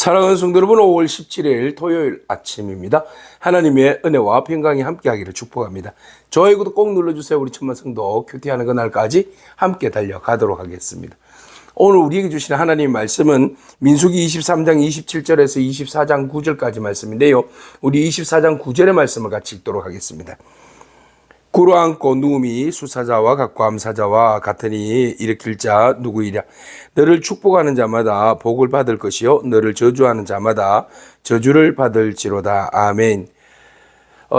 사랑하는 성도 여러분, 5월 17일 토요일 아침입니다. 하나님의 은혜와 평강이 함께하기를 축복합니다. 좋아요, 구독 꼭 눌러주세요. 우리 천만 성도 큐티하는 그날까지 함께 달려가도록 하겠습니다. 오늘 우리에게 주시는 하나님의 말씀은 민수기 23장 27절에서 24장 9절까지 말씀인데요. 우리 24장 9절의 말씀을 같이 읽도록 하겠습니다. 꿇어앉고 누움이 수사자와 같고 암사자와 같으니 일으킬 자 누구이랴. 너를 축복하는 자마다 복을 받을 것이요 너를 저주하는 자마다 저주를 받을지로다. 아멘.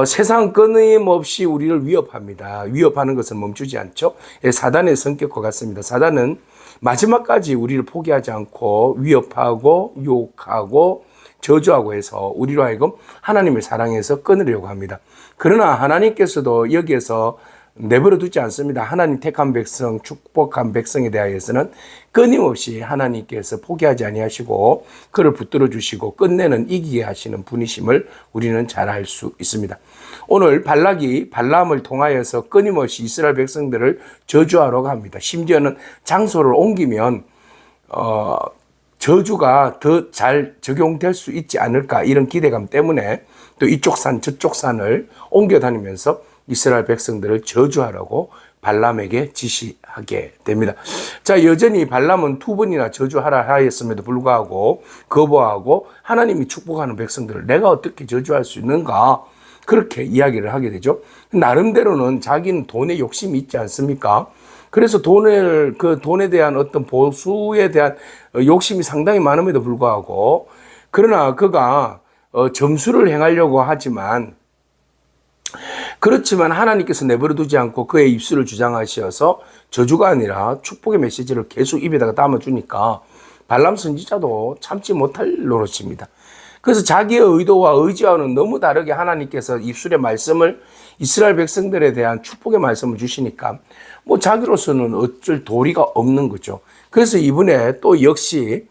세상 끊임없이 우리를 위협합니다. 위협하는 것은 멈추지 않죠. 사단의 성격과 같습니다. 사단은 마지막까지 우리를 포기하지 않고 위협하고 유혹하고 저주하고 해서 우리로 하여금 하나님의 사랑에서 끊으려고 합니다. 그러나 하나님께서도 여기에서 내버려 두지 않습니다. 하나님 택한 백성, 축복한 백성에 대하여서는 끊임없이 하나님께서 포기하지 아니하시고 그를 붙들어 주시고 끝내는 이기게 하시는 분이심을 우리는 잘 알 수 있습니다. 오늘 발락이 발람을 통하여서 끊임없이 이스라엘 백성들을 저주하러 갑니다. 심지어는 장소를 옮기면 저주가 더 잘 적용될 수 있지 않을까, 이런 기대감 때문에 또 이쪽 산 저쪽 산을 옮겨 다니면서 이스라엘 백성들을 저주하라고 발람에게 지시하게 됩니다. 자, 여전히 발람은 두 번이나 저주하라 하였음에도 불구하고 거부하고 하나님이 축복하는 백성들을 내가 어떻게 저주할 수 있는가, 그렇게 이야기를 하게 되죠. 나름대로는 자기는 돈에 욕심이 있지 않습니까? 그래서 돈에 대한 어떤 보수에 대한 욕심이 상당히 많음에도 불구하고, 그러나 그가 점수를 행하려고 하지만, 그렇지만 하나님께서 내버려 두지 않고 그의 입술을 주장하셔서 저주가 아니라 축복의 메시지를 계속 입에다가 담아주니까 발람 선지자도 참지 못할 노릇입니다. 그래서 자기의 의도와 의지와는 너무 다르게 하나님께서 입술의 말씀을, 이스라엘 백성들에 대한 축복의 말씀을 주시니까 뭐 자기로서는 어쩔 도리가 없는 거죠. 그래서 이번에 또 역시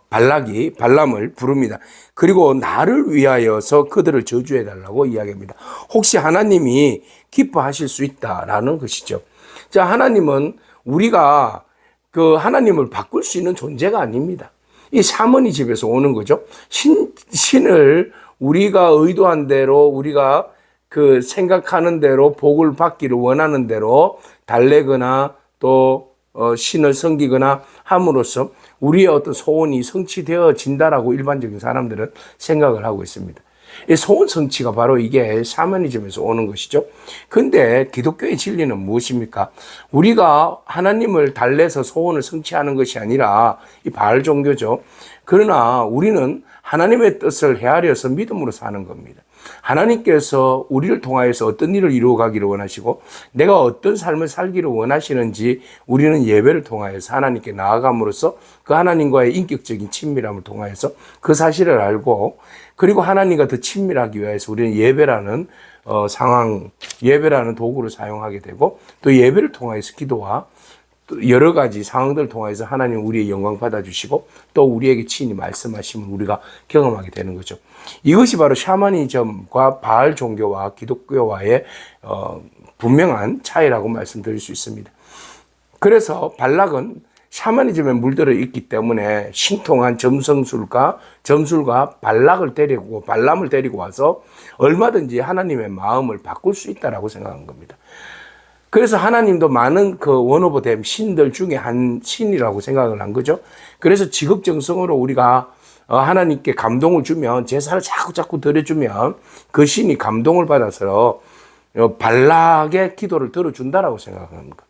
발락이 발람을 부릅니다. 그리고 나를 위하여서 그들을 저주해 달라고 이야기합니다. 혹시 하나님이 기뻐하실 수 있다라는 것이죠. 자, 하나님은 우리가 그 하나님을 바꿀 수 있는 존재가 아닙니다. 이 샤머니즘에서 오는 거죠. 신을 우리가 의도한 대로, 우리가 그 생각하는 대로 복을 받기를 원하는 대로 달래거나 또 신을 섬기거나 함으로써 우리의 어떤 소원이 성취되어진다라고 일반적인 사람들은 생각을 하고 있습니다. 이 소원 성취가 바로 이게 샤머니즘에서 오는 것이죠. 근데 기독교의 진리는 무엇입니까? 우리가 하나님을 달래서 소원을 성취하는 것이 아니라 이 바알 종교죠. 그러나 우리는 하나님의 뜻을 헤아려서 믿음으로 사는 겁니다. 하나님께서 우리를 통하여서 어떤 일을 이루어가기를 원하시고 내가 어떤 삶을 살기를 원하시는지 우리는 예배를 통하여서 하나님께 나아감으로써 그 하나님과의 인격적인 친밀함을 통하여서 그 사실을 알고, 그리고 하나님과 더 친밀하기 위해서 우리는 예배라는 예배라는 도구를 사용하게 되고, 또 예배를 통하여서 기도와 또 여러 가지 상황들을 통해서 하나님 우리의 영광 받아주시고 또 우리에게 친히 말씀하시면 우리가 경험하게 되는 거죠. 이것이 바로 샤머니즘과 바알 종교와 기독교와의 분명한 차이라고 말씀드릴 수 있습니다. 그래서 발락은 샤머니즘에 물들어 있기 때문에 신통한 점술가 발람을 데리고 와서 얼마든지 하나님의 마음을 바꿀 수 있다라고 생각한 겁니다. 그래서 하나님도 많은 그 원 오브 댐 신들 중에 한 신이라고 생각을 한 거죠. 그래서 지극정성으로 우리가 하나님께 감동을 주면, 제사를 자꾸 드려주면 그 신이 감동을 받아서 발락의 기도를 들어준다라고 생각하는 겁니다.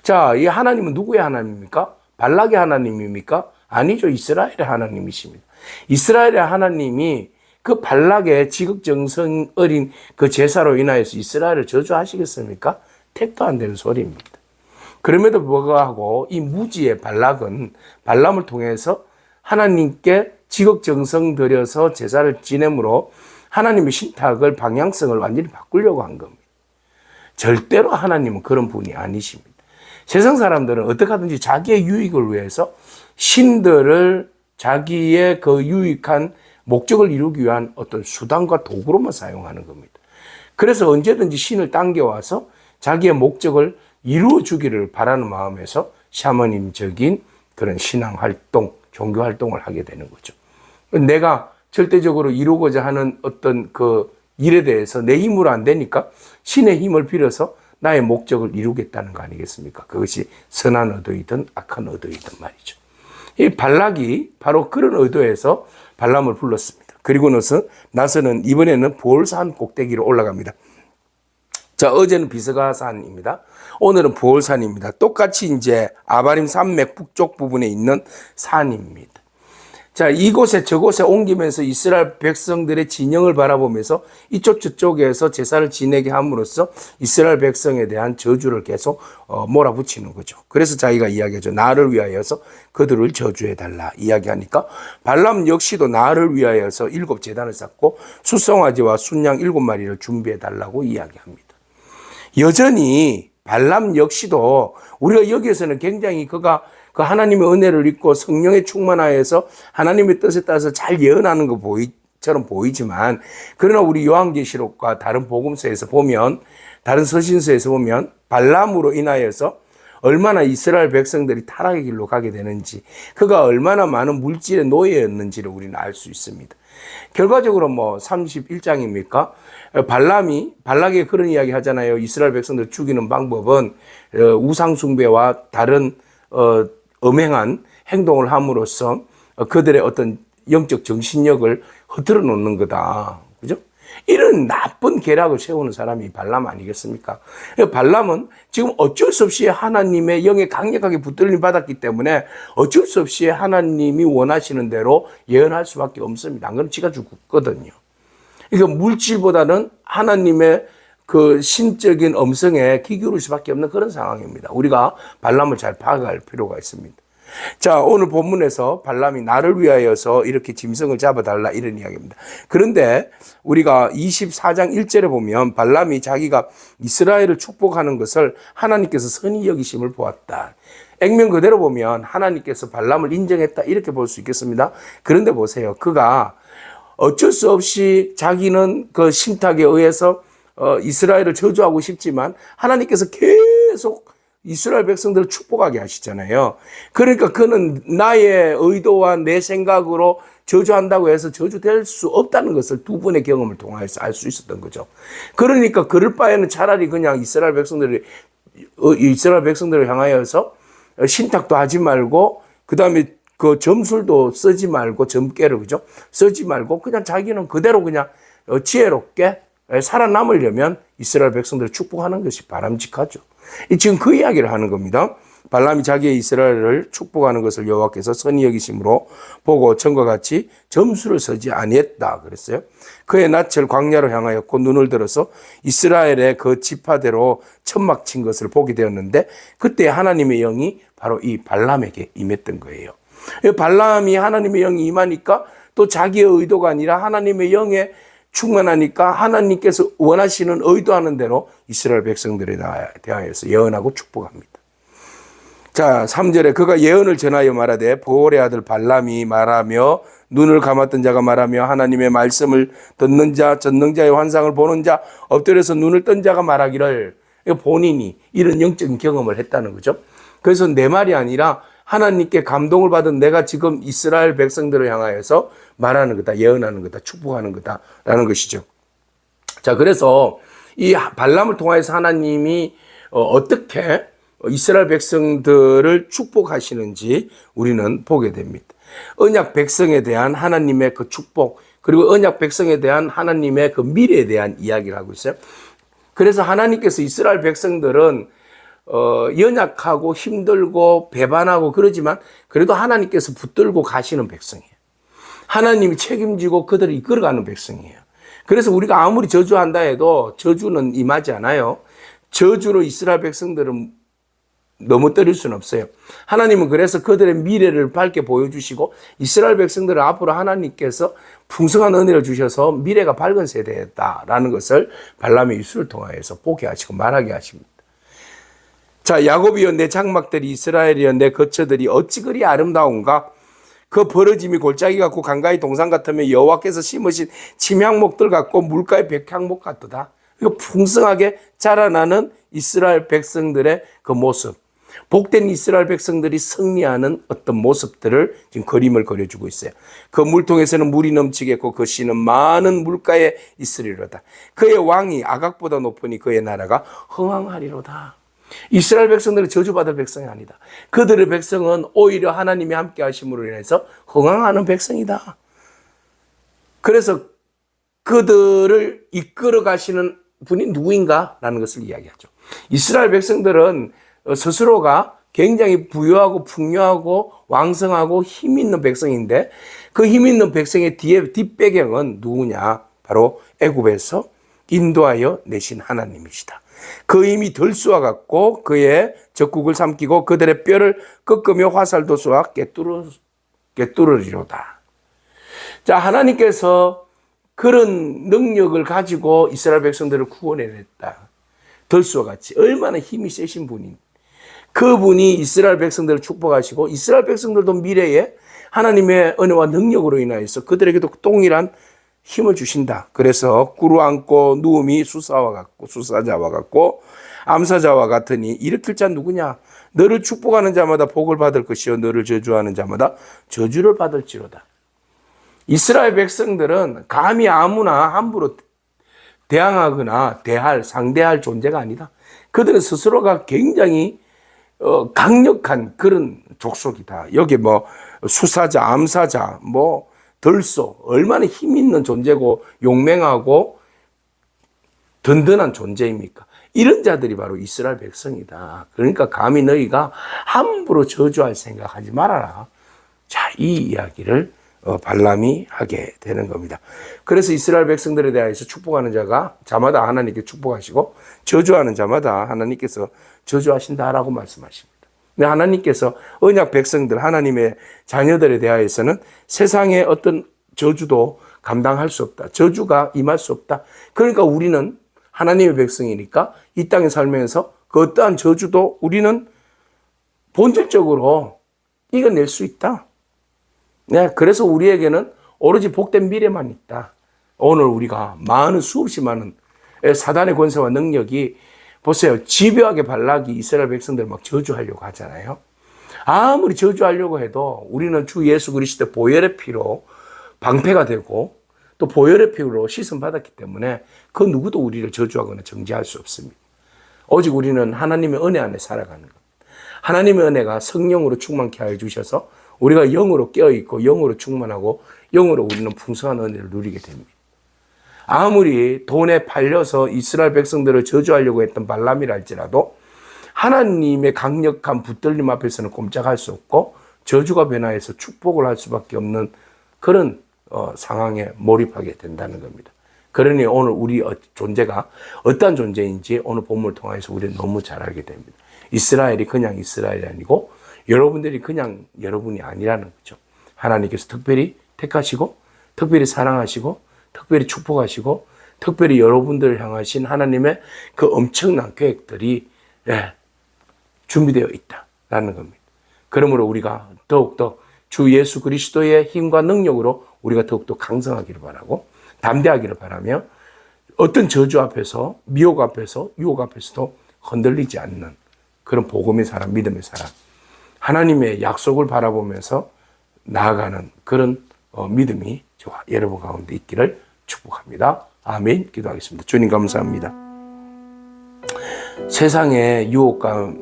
자, 이 하나님은 누구의 하나님입니까? 발락의 하나님입니까? 아니죠. 이스라엘의 하나님이십니다. 이스라엘의 하나님이 그 발락의 지극정성 어린 그 제사로 인하여서 이스라엘을 저주하시겠습니까? 택도 안 되는 소리입니다. 그럼에도 불구하고 이 무지의 발락은 발람을 통해서 하나님께 지극정성 들여서 제사를 지냄으로 하나님의 신탁을, 방향성을 완전히 바꾸려고 한 겁니다. 절대로 하나님은 그런 분이 아니십니다. 세상 사람들은 어떻게 하든지 자기의 유익을 위해서 신들을 자기의 그 유익한 목적을 이루기 위한 어떤 수단과 도구로만 사용하는 겁니다. 그래서 언제든지 신을 당겨와서 자기의 목적을 이루어 주기를 바라는 마음에서 샤머님적인 그런 신앙 활동, 종교 활동을 하게 되는 거죠. 내가 절대적으로 이루고자 하는 어떤 그 일에 대해서 내 힘으로 안 되니까 신의 힘을 빌어서 나의 목적을 이루겠다는 거 아니겠습니까? 그것이 선한 의도이든 악한 의도이든 말이죠. 이 발락이 바로 그런 의도에서 발람을 불렀습니다. 그리고 나서는 이번에는 부올산 꼭대기로 올라갑니다. 자, 어제는 비스가산입니다. 오늘은 부올산입니다. 똑같이 이제 아바림 산맥 북쪽 부분에 있는 산입니다. 자, 이곳에 저곳에 옮기면서 이스라엘 백성들의 진영을 바라보면서 이쪽 저쪽에서 제사를 지내게 함으로써 이스라엘 백성에 대한 저주를 계속 몰아붙이는 거죠. 그래서 자기가 이야기하죠. 나를 위하여서 그들을 저주해달라 이야기하니까 발람 역시도 나를 위하여서 7제단을 쌓고 숫송아지와 순양 7마리를 준비해달라고 이야기합니다. 여전히 발람 역시도 우리가 여기에서는 굉장히 그가 그 하나님의 은혜를 입고 성령의 충만하여서 하나님의 뜻에 따라서 잘 예언하는 것처럼 보이지만, 그러나 우리 요한계시록과 다른 복음서에서 보면, 다른 서신서에서 보면 발람으로 인하여서 얼마나 이스라엘 백성들이 타락의 길로 가게 되는지, 그가 얼마나 많은 물질의 노예였는지를 우리는 알 수 있습니다. 결과적으로 31장입니까? 발락이 그런 이야기 하잖아요. 이스라엘 백성들 죽이는 방법은 우상숭배와 다른 엄행한 행동을 함으로써 그들의 어떤 영적 정신력을 흐트러 놓는 거다. 그죠? 이런 나쁜 계략을 세우는 사람이 발람 아니겠습니까? 발람은 지금 어쩔 수 없이 하나님의 영에 강력하게 붙들림 받았기 때문에 어쩔 수 없이 하나님이 원하시는 대로 예언할 수밖에 없습니다. 안 그러면 지가 죽거든요. 그러니까 물질보다는 하나님의 그 신적인 음성에 귀 기울일 수밖에 없는 그런 상황입니다. 우리가 발람을 잘 파악할 필요가 있습니다. 자, 오늘 본문에서 발람이 나를 위하여서 이렇게 짐승을 잡아달라 이런 이야기입니다. 그런데 우리가 24장 1절에 보면 발람이 자기가 이스라엘을 축복하는 것을 하나님께서 선히 여기심을 보았다. 액면 그대로 보면 하나님께서 발람을 인정했다 이렇게 볼 수 있겠습니다. 그런데 보세요. 그가 어쩔 수 없이 자기는 그 신탁에 의해서 이스라엘을 저주하고 싶지만 하나님께서 계속 이스라엘 백성들을 축복하게 하시잖아요. 그러니까 그는 나의 의도와 내 생각으로 저주한다고 해서 저주될 수 없다는 것을 두 번의 경험을 통해서 알 수 있었던 거죠. 그러니까 그럴 바에는 차라리 그냥 이스라엘 백성들을 향하여서 신탁도 하지 말고, 그 다음에 그 점술도 쓰지 말고, 점괘를, 그죠? 쓰지 말고 그냥 자기는 그대로 그냥 지혜롭게 살아남으려면 이스라엘 백성들을 축복하는 것이 바람직하죠. 지금 그 이야기를 하는 겁니다. 발람이 자기의 이스라엘을 축복하는 것을 여호와께서 선히 여기심으로 보고 전과 같이 점수를 서지 아니했다 그랬어요. 그의 낯을 광야로 향하였고 눈을 들어서 이스라엘의 그 지파대로 천막 친 것을 보게 되었는데, 그때 하나님의 영이 바로 이 발람에게 임했던 거예요. 발람이 하나님의 영이 임하니까 또 자기의 의도가 아니라 하나님의 영에 충만하니까 하나님께서 원하시는 의도하는 대로 이스라엘 백성들에 대하여서 예언하고 축복합니다. 자, 3절에 그가 예언을 전하여 말하되 보올의 아들 발람이 말하며 눈을 감았던 자가 말하며 하나님의 말씀을 듣는 자, 전능자의 환상을 보는 자, 엎드려서 눈을 뜬 자가 말하기를, 본인이 이런 영적인 경험을 했다는 거죠. 그래서 내 말이 아니라 하나님께 감동을 받은 내가 지금 이스라엘 백성들을 향하여서 말하는 거다, 예언하는 거다, 축복하는 거다라는 것이죠. 자, 그래서 이 발람을 통해서 하나님이 어떻게 이스라엘 백성들을 축복하시는지 우리는 보게 됩니다. 언약 백성에 대한 하나님의 그 축복, 그리고 언약 백성에 대한 하나님의 그 미래에 대한 이야기를 하고 있어요. 그래서 하나님께서 이스라엘 백성들은 연약하고 힘들고 배반하고 그러지만 그래도 하나님께서 붙들고 가시는 백성이에요. 하나님이 책임지고 그들을 이끌어가는 백성이에요. 그래서 우리가 아무리 저주한다 해도 저주는 임하지 않아요. 저주로 이스라엘 백성들은 넘어뜨릴 수는 없어요. 하나님은 그래서 그들의 미래를 밝게 보여주시고 이스라엘 백성들은 앞으로 하나님께서 풍성한 은혜를 주셔서 미래가 밝은 세대다라는 것을 발람의 입술을 통하여서 보게 하시고 말하게 하십니다. 자, 야곱이여 내 장막들이 이스라엘이여 내 거처들이 어찌 그리 아름다운가? 그 벌어짐이 골짜기 같고 강가의 동산 같으며 여호와께서 심으신 침향목들 같고 물가의 백향목 같도다. 이거 풍성하게 자라나는 이스라엘 백성들의 그 모습. 복된 이스라엘 백성들이 승리하는 어떤 모습들을 지금 그림을 그려주고 있어요. 그 물통에서는 물이 넘치겠고 그 씨는 많은 물가에 있으리로다. 그의 왕이 아각보다 높으니 그의 나라가 흥왕하리로다. 이스라엘 백성들은 저주받을 백성이 아니다. 그들의 백성은 오히려 하나님이 함께 하심으로 인해서 흥왕하는 백성이다. 그래서 그들을 이끌어 가시는 분이 누구인가라는 것을 이야기하죠. 이스라엘 백성들은 스스로가 굉장히 부유하고 풍요하고 왕성하고 힘 있는 백성인데 그 힘 있는 백성의 뒷배경은 누구냐? 바로 애굽에서 인도하여 내신 하나님이시다. 그 힘이 들수와 같고 그의 적국을 삼키고 그들의 뼈를 꺾으며 화살도수와 꿰뚫으리로다. 자, 하나님께서 그런 능력을 가지고 이스라엘 백성들을 구원해냈다. 들수와 같이 얼마나 힘이 세신 분인 그분이 이스라엘 백성들을 축복하시고 이스라엘 백성들도 미래에 하나님의 은혜와 능력으로 인하여서 그들에게도 동일한 힘을 주신다. 그래서 꿇어앉고 누움이 수사자와 같고 암사자와 같으니 일으킬 자 누구냐? 너를 축복하는 자마다 복을 받을 것이요 너를 저주하는 자마다 저주를 받을지로다. 이스라엘 백성들은 감히 아무나 함부로 대항하거나 상대할 존재가 아니다. 그들은 스스로가 굉장히 강력한 그런 족속이다. 여기 수사자, 암사자, 들소, 얼마나 힘 있는 존재고 용맹하고 든든한 존재입니까? 이런 자들이 바로 이스라엘 백성이다. 그러니까 감히 너희가 함부로 저주할 생각하지 말아라. 자, 이 이야기를 발람이 하게 되는 겁니다. 그래서 이스라엘 백성들에 대해서 축복하는 자마다 하나님께 축복하시고 저주하는 자마다 하나님께서 저주하신다라고 말씀하십니다. 근데 하나님께서 언약 백성들, 하나님의 자녀들에 대하여서는 세상의 어떤 저주도 감당할 수 없다. 저주가 임할 수 없다. 그러니까 우리는 하나님의 백성이니까 이 땅에 살면서 그 어떠한 저주도 우리는 본질적으로 이겨낼 수 있다. 네, 그래서 우리에게는 오로지 복된 미래만 있다. 오늘 우리가 수없이 많은 사단의 권세와 능력이 보세요. 집요하게 발락이 이스라엘 백성들 막 저주하려고 하잖아요. 아무리 저주하려고 해도 우리는 주 예수 그리스도의 보혈의 피로 방패가 되고 또 보혈의 피로 씻음 받았기 때문에 그 누구도 우리를 저주하거나 정죄할 수 없습니다. 오직 우리는 하나님의 은혜 안에 살아가는 것. 하나님의 은혜가 성령으로 충만케 하여 주셔서 우리가 영으로 깨어있고 영으로 충만하고 영으로 우리는 풍성한 은혜를 누리게 됩니다. 아무리 돈에 팔려서 이스라엘 백성들을 저주하려고 했던 발람이라 할지라도 하나님의 강력한 붙들림 앞에서는 꼼짝할 수 없고 저주가 변화해서 축복을 할 수밖에 없는 그런 상황에 몰입하게 된다는 겁니다. 그러니 오늘 우리 존재가 어떤 존재인지 오늘 본문을 통해서 우리는 너무 잘 알게 됩니다. 이스라엘이 그냥 이스라엘이 아니고 여러분들이 그냥 여러분이 아니라는 거죠. 하나님께서 특별히 택하시고 특별히 사랑하시고 특별히 축복하시고 특별히 여러분들을 향하신 하나님의 그 엄청난 계획들이 준비되어 있다라는 겁니다. 그러므로 우리가 더욱더 주 예수 그리스도의 힘과 능력으로 우리가 더욱더 강성하기를 바라고 담대하기를 바라며 어떤 저주 앞에서 미혹 앞에서 유혹 앞에서도 흔들리지 않는 그런 복음의 사람, 믿음의 사람, 하나님의 약속을 바라보면서 나아가는 그런 믿음이 저와 여러분 가운데 있기를 축복합니다. 아멘. 기도하겠습니다. 주님 감사합니다. 세상의 유혹과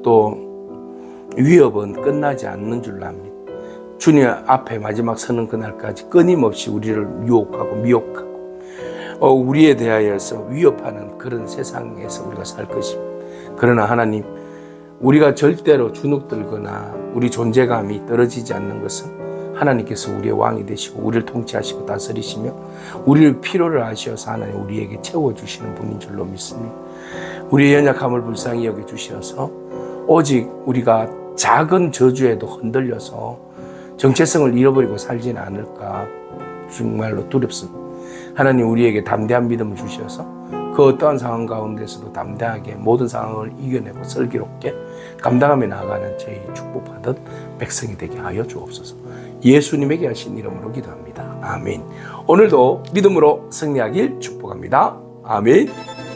또 위협은 끝나지 않는 줄로 압니다. 주님 앞에 마지막 서는 그날까지 끊임없이 우리를 유혹하고 미혹하고 우리에 대하여서 위협하는 그런 세상에서 우리가 살 것입니다. 그러나 하나님, 우리가 절대로 주눅들거나 우리 존재감이 떨어지지 않는 것은 하나님께서 우리의 왕이 되시고 우리를 통치하시고 다스리시며 우리를 필요를 아시어서 하나님 우리에게 채워주시는 분인 줄로 믿습니다. 우리의 연약함을 불쌍히 여겨주셔서 오직 우리가 작은 저주에도 흔들려서 정체성을 잃어버리고 살지는 않을까 정말로 두렵습니다. 하나님 우리에게 담대한 믿음을 주셔서 그 어떠한 상황 가운데서도 담대하게 모든 상황을 이겨내고 슬기롭게 감당하며 나아가는 저희 축복받은 백성이 되게 하여 주옵소서. 예수님에게 하신 이름으로 기도합니다. 아멘. 오늘도 믿음으로 승리하길 축복합니다. 아멘.